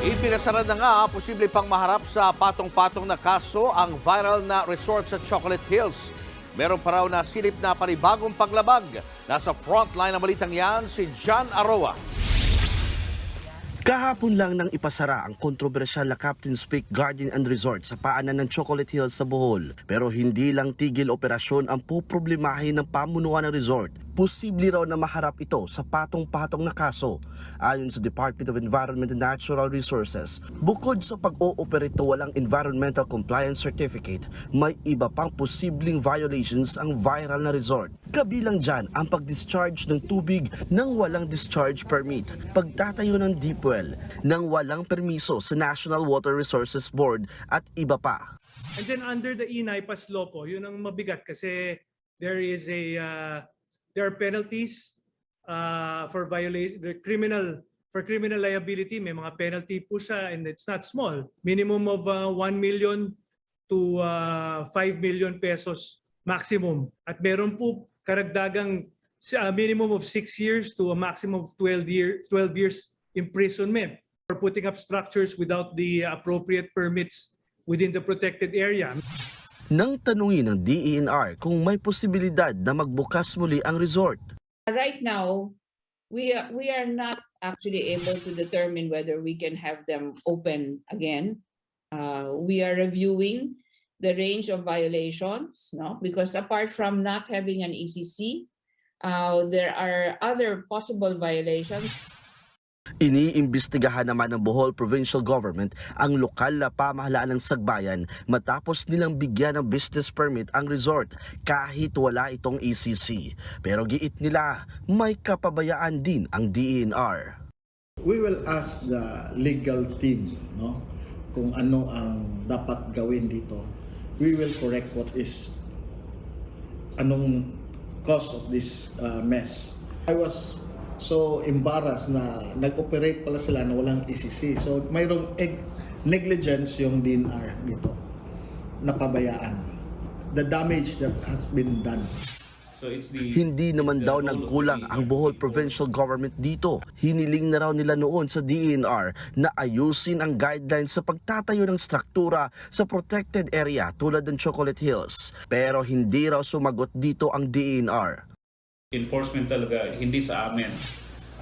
Ipinasara na nga posible pang maharap sa patong-patong na kaso ang viral na resort sa Chocolate Hills. Meron pa raw na silip na panibagong paglabag. Nasa frontline ng balitang yan si John Aroa. Kahapon lang nang ipasara ang kontrobersyal na Captain's Peak Garden and Resort sa paanan ng Chocolate Hills sa Bohol. Pero hindi lang tigil operasyon ang poproblemahin ng pamunuan ng resort. Posible raw na maharap ito sa patong-patong na kaso. Ayon sa Department of Environment and Natural Resources, bukod sa pag-ooperate walang Environmental Compliance Certificate, may iba pang posibleng violations ang viral na resort. Kabilang dyan ang pag-discharge ng tubig nang walang discharge permit, pagtatayo ng deep well nang walang permiso sa National Water Resources Board at iba pa. And then under the INAIPAS law po, yun ang mabigat kasi there are penalties for violation, for criminal liability. May mga penalty po siya and it's not small. Minimum of 1 million to 5 million pesos maximum. At meron po karagdagang minimum of 6 years to a maximum of 12 years imprisonment for putting up structures without the appropriate permits within the protected area. Nang tanungin ng DENR kung may posibilidad na magbukas muli ang resort. Right now, we are not actually able to determine whether we can have them open again. We are reviewing the range of violations, no? Because apart from not having an ECC, there are other possible violations. Iniimbestigahan naman ng Bohol Provincial Government ang lokal na pamahalaan ng Sagbayan matapos nilang bigyan ng business permit ang resort kahit wala itong ECC. Pero giit nila, may kapabayaan din ang DENR. We will ask the legal team, no, kung ano ang dapat gawin dito. We will correct anong cause of this mess. I was so embarrassed na nag-operate pala sila na walang ECC. So mayroong negligence yung DENR dito, napabayaan. The damage that has been done. So Hindi naman daw nagkulang ang Bohol Provincial Government dito. Hiniling na raw nila noon sa DENR na ayusin ang guidelines sa pagtatayo ng struktura sa protected area tulad ng Chocolate Hills. Pero hindi raw sumagot dito ang DENR. Enforcement talaga hindi sa amin.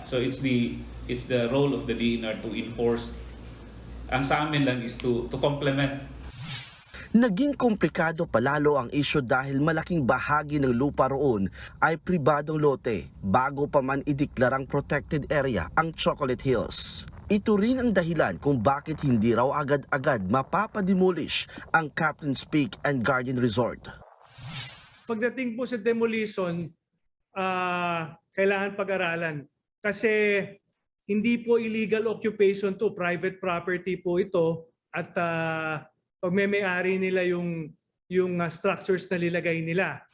So it's the role of the DENR to enforce. Ang sa amin lang is to complement. Naging komplikado palalo ang isyu dahil malaking bahagi ng lupa roon ay pribadong lote bago pa man ideklarang protected area ang Chocolate Hills. Ito rin ang dahilan kung bakit hindi raw agad-agad mapapademolish ang Captain's Peak and Garden Resort. Pagdating po sa demolition, kailangan pag-aralan. Kasi hindi po illegal occupation to, private property po ito at pagmemay-ari nila yung structures na nilagay nila.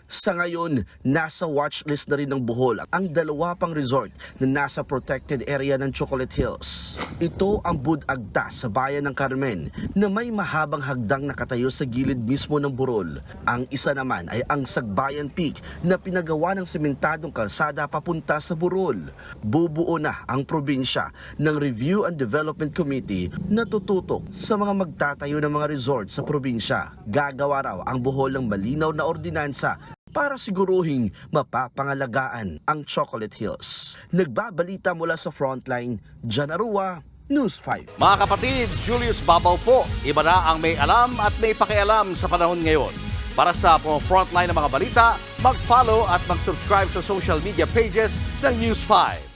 Sa ngayon, nasa watchlist na rin ng Bohol ang dalawa pang resort na nasa protected area ng Chocolate Hills. Ito ang Budagta sa bayan ng Carmen na may mahabang hagdang nakatayo sa gilid mismo ng burol. Ang isa naman ay ang Sagbayan Peak na pinagawa ng sementadong kalsada papunta sa burol. Bubuo na ang probinsya ng Review and Development Committee na tututok sa mga magtatayo ng mga resort sa probinsya. Gagawa raw ang Bohol ng malinaw na ordinansa para siguruhing mapapangalagaan ang Chocolate Hills. Nagbabalita mula sa Frontline, John Aroa, News 5. Mga kapatid, Julius Babaw po. Iba na ang may alam at may pakialam sa panahon ngayon. Para sa frontline ng mga balita, mag-follow at mag-subscribe sa social media pages ng News 5.